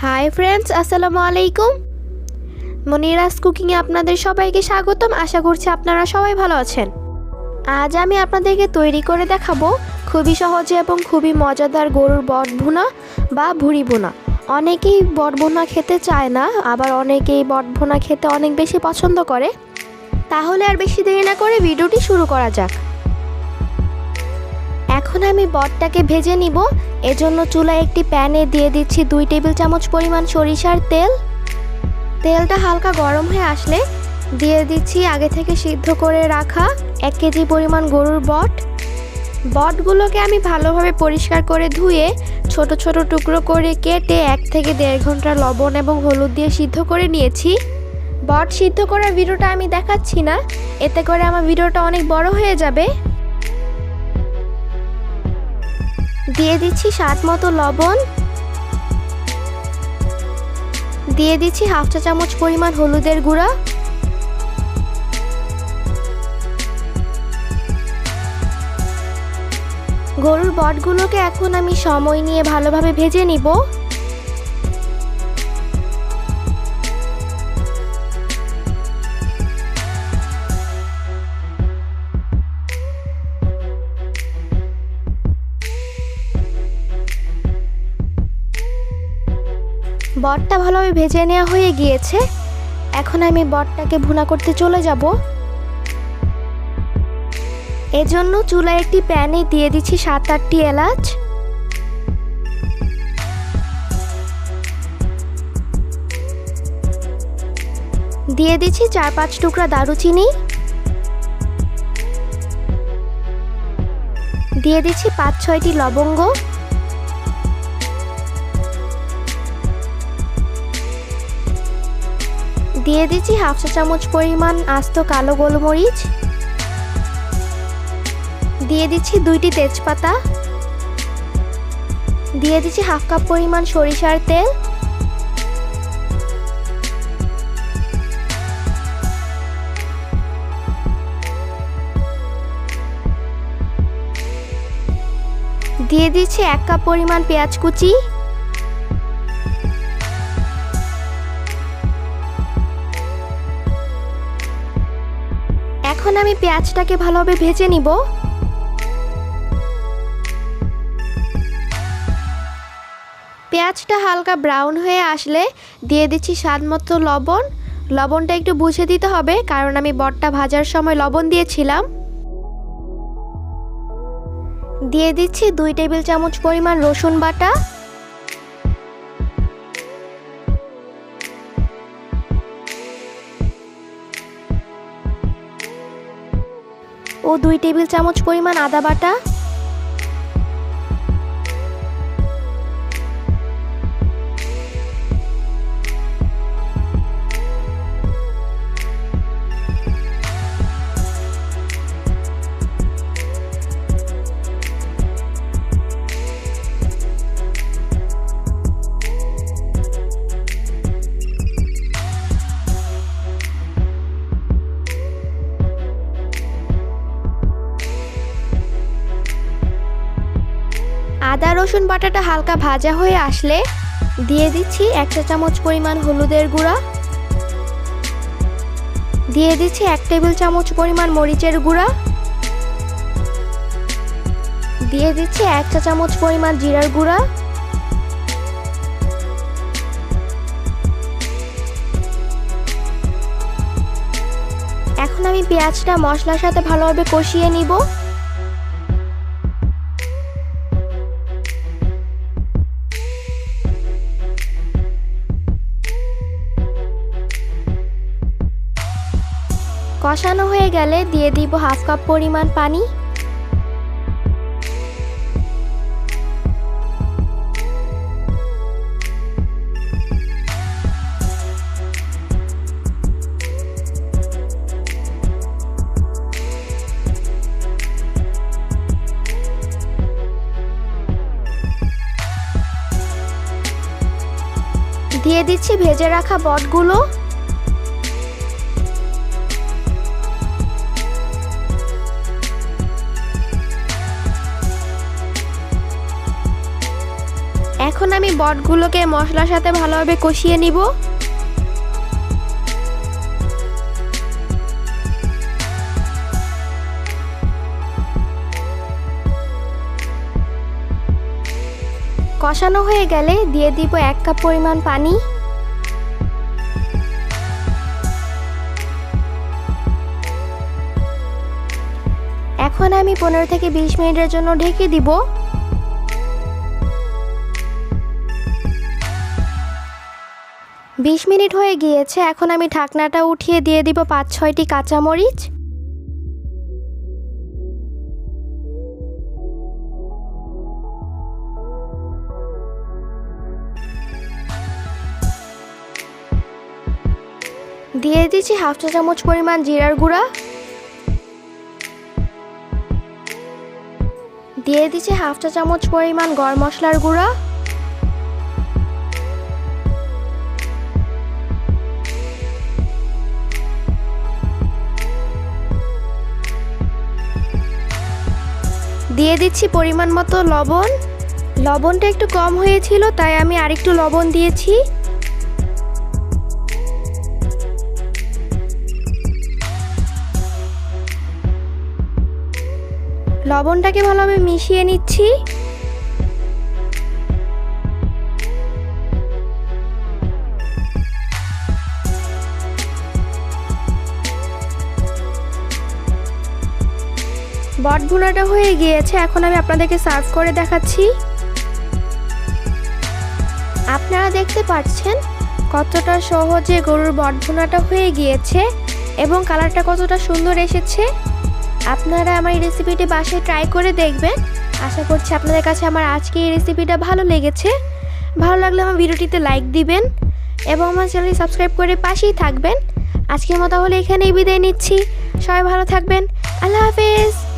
Hi friends, আসসালামু আলাইকুম। মনিরাস কুকিংয়ে আপনাদের সবাইকে স্বাগতম। আশা করছি আপনারা সবাই ভালো আছেন। আজ আমি আপনাদেরকে তৈরি করে দেখাবো খুবই সহজে এবং খুবই মজাদার গরুর বট ভুনা বা ভুড়ি ভুনা। অনেকেই বট ভুনা খেতে চায় না, আবার অনেকেই বট ভুনা খেতে অনেক বেশি পছন্দ করে। তাহলে আর বেশি দেরি না করে ভিডিওটি শুরু করা যাক। এখন আমি বটটাকে ভেজে নিব। এজন্য চুলায় একটি প্যানে দিয়ে দিচ্ছি 2 টেবিল চামচ পরিমাণ সরিষার তেল। তেলটা হালকা গরম হয়ে আসলে দিয়ে দিচ্ছি আগে থেকে সিদ্ধ করে রাখা 1 কেজি পরিমাণ গরুর বটগুলোকে আমি ভালোভাবে পরিষ্কার করে ধুয়ে ছোট ছোট টুকরো করে কেটে 1 থেকে 1.5 ঘন্টা লবণ এবং হলুদ দিয়ে সিদ্ধ করে নিয়েছি। বট সিদ্ধ করার ভিডিওটা আমি দেখাচ্ছি না, এতে করে আমার ভিডিওটা অনেক বড় হয়ে যাবে। দিয়ে দিচ্ছি স্বাদ মতো লবণ, দিয়ে দিচ্ছি হাফ চা চামচ পরিমাণ হলুদের গুঁড়া, গরুর বটগুলোকে এখন আমি সময় নিয়ে ভালোভাবে ভেজে নিব। বটটা ভালোভাবে ভেজে নেওয়া হয়ে গিয়েছে। এখন আমি বটটাকে ভুনা করতে চলে যাব। এজন্য চুলায় একটি প্যানে দিয়ে দিচ্ছি 7-8টি এলাচ, দিয়ে দিচ্ছি 4-5 টুকরা দারুচিনি, দিয়ে দিচ্ছি 5-6টি লবঙ্গ, দিয়ে দিচ্ছি হাফ চা চামচ পরিমাণ আস্ত কালো গোলমরিচ, দিয়ে দিচ্ছি 2টি তেজপাতা, দিয়ে দিচ্ছি হাফ কাপ পরিমাণ সরিষার তেল, দিয়ে দিচ্ছি 1 কাপ পরিমাণ পেঁয়াজ কুচি, এখন আমি পেঁয়াজটাকে ভালোভাবে ভেজে নিব। পেঁয়াজটা হালকা ব্রাউন হয়ে আসলে দিয়ে দিচ্ছি স্বাদ মতো লবণ। লবণটা একটু বুঝে দিতে হবে, কারণ আমি বটটা ভাজার সময় লবণ দিয়েছিলাম। দিয়ে দিচ্ছি 2 টেবিল চামচ পরিমাণ রসুন বাটা, ও 2 টেবিল চামচ পরিমাণ আদা বাটা, আদা রসুন বাটাটা হালকা ভাজা হয়ে আসলে দিয়ে দিচ্ছি 1 চা চামচ পরিমাণ হলুদের গুঁড়া, দিয়ে দিচ্ছি 1 টেবিল চামচ পরিমাণ মরিচের গুঁড়া, দিয়ে দিচ্ছি 1 চা চামচ পরিমাণ জিরার গুঁড়া, এখন আমি পেঁয়াজটা মশলার সাথে ভালোভাবে কষিয়ে নিব। কষানো হয়ে গেলে দিয়ে দিব হাফ কাপ পরিমাণ পানি, দিয়ে দিচ্ছি ভেজে রাখা বটগুলো, এখন আমি বটগুলোকে মশলার সাথে ভালোভাবে কষিয়ে নিব। কষানো হয়ে গেলে দিয়ে দিব 1 কাপ পরিমাণ পানি। এখন আমি 15 থেকে 20 মিনিটের জন্য ঢেকে দিব। 20 মিনিট হয়ে গিয়েছে। এখন আমি ঢাকনাটা উঠিয়ে দিয়ে দিব 5-6টি কাঁচামরিচ। দিয়ে দিচ্ছি 1/2 চা চামচ পরিমাণ জিরার গুঁড়া। দিয়ে দিচ্ছি 1/2 চা চামচ পরিমাণ গরম মশলার গুঁড়া। দিয়ে দিচ্ছি পরিমাণ মতো লবণ। লবণটা একটু কম হয়েছিল, তাই আমি আরেকটু লবণ দিয়েছি। লবণটাকে ভালোভাবে মিশিয়ে নিচ্ছি। বট ভুনাটা হয়ে গিয়েছে। এখন আমি আপনাদেরকে সার্ভ করে দেখাচ্ছি। আপনারা দেখতে পাচ্ছেন কতটা সহজে গরুর বট ভুনাটা হয়ে গিয়েছে এবং কালারটা কতটা সুন্দর এসেছে। আপনারা আমার এই রেসিপিটি বাসায় ট্রাই করে দেখবেন। আশা করছি আপনাদের কাছে আমার আজকে এই রেসিপিটা ভালো লেগেছে। ভালো লাগলে আমার ভিডিওটিতে লাইক দিবেন এবং আমার চ্যানেলটি সাবস্ক্রাইব করে পাশেই থাকবেন। আজকের মতো হলে এখানেই বিদায় নিচ্ছি। সবাই ভালো থাকবেন। আল্লাহ হাফেজ।